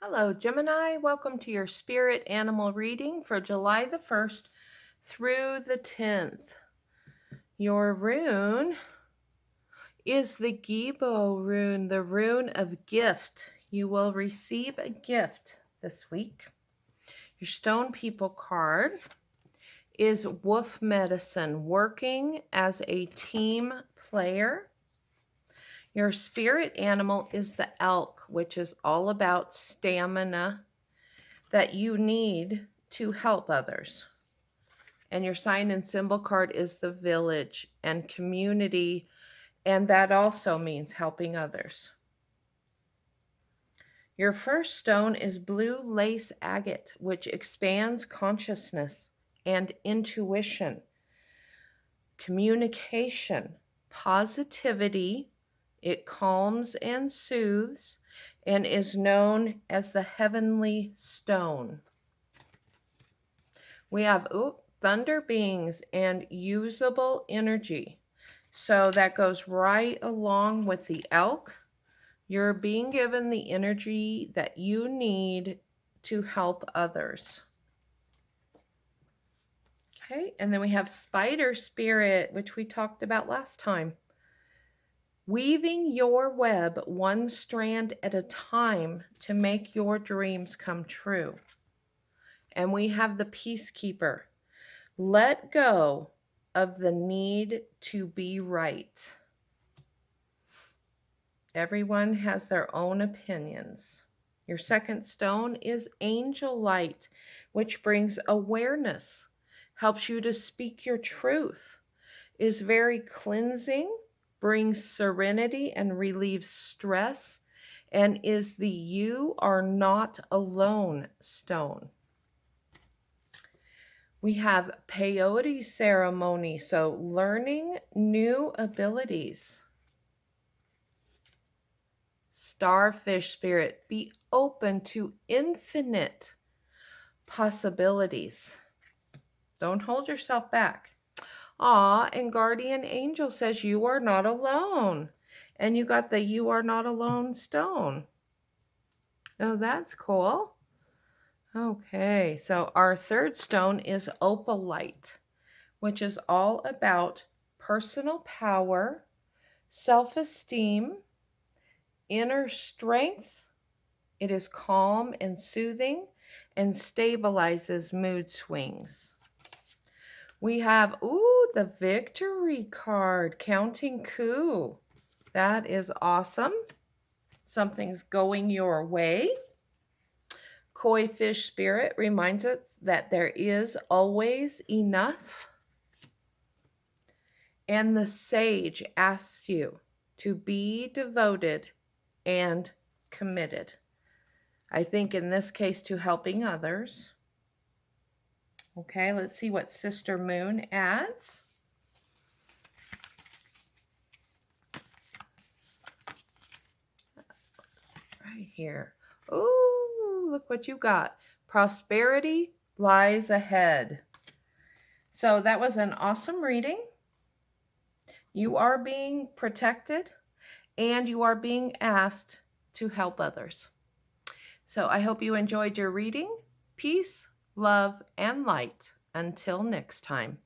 Hello, Gemini. Welcome to your spirit animal reading for July the 1st through the 10th. Your rune is the Gibo rune, the rune of gift. You will receive a gift this week. Your Stone People card is Wolf Medicine, working as a team player. Your spirit animal is the elk, which is all about stamina that you need to help others. And your sign and symbol card is the village and community, and that also means helping others. Your first stone is blue lace agate, which expands consciousness and intuition, communication, positivity. It calms and soothes and is known as the heavenly stone. We have thunder beings and usable energy. So that goes right along with the elk. You're being given the energy that you need to help others. Okay, and then we have spider spirit, which we talked about last time. Weaving your web one strand at a time to make your dreams come true. And we have the peacekeeper. Let go of the need to be right. Everyone has their own opinions. Your second stone is angel light, which brings awareness, helps you to speak your truth, is very cleansing, brings serenity and relieves stress, and is the you are not alone stone. We have peyote ceremony, so learning new abilities. Starfish spirit, be open to infinite possibilities. Don't hold yourself back. And guardian angel says you are not alone. And you got the you are not alone stone. Oh, that's cool. Okay, so our third stone is opalite, which is all about personal power, self-esteem, inner strength. It is calm and soothing and stabilizes mood swings. We have, the victory card, counting coup. That is awesome. Something's going your way. Koi fish spirit reminds us that there is always enough. And the sage asks you to be devoted and committed. I think in this case to helping others. Okay, let's see what Sister Moon adds. Right here. Oh, look what you got. Prosperity lies ahead. So that was an awesome reading. You are being protected and you are being asked to help others. So I hope you enjoyed your reading. Peace, love, and light. Until next time.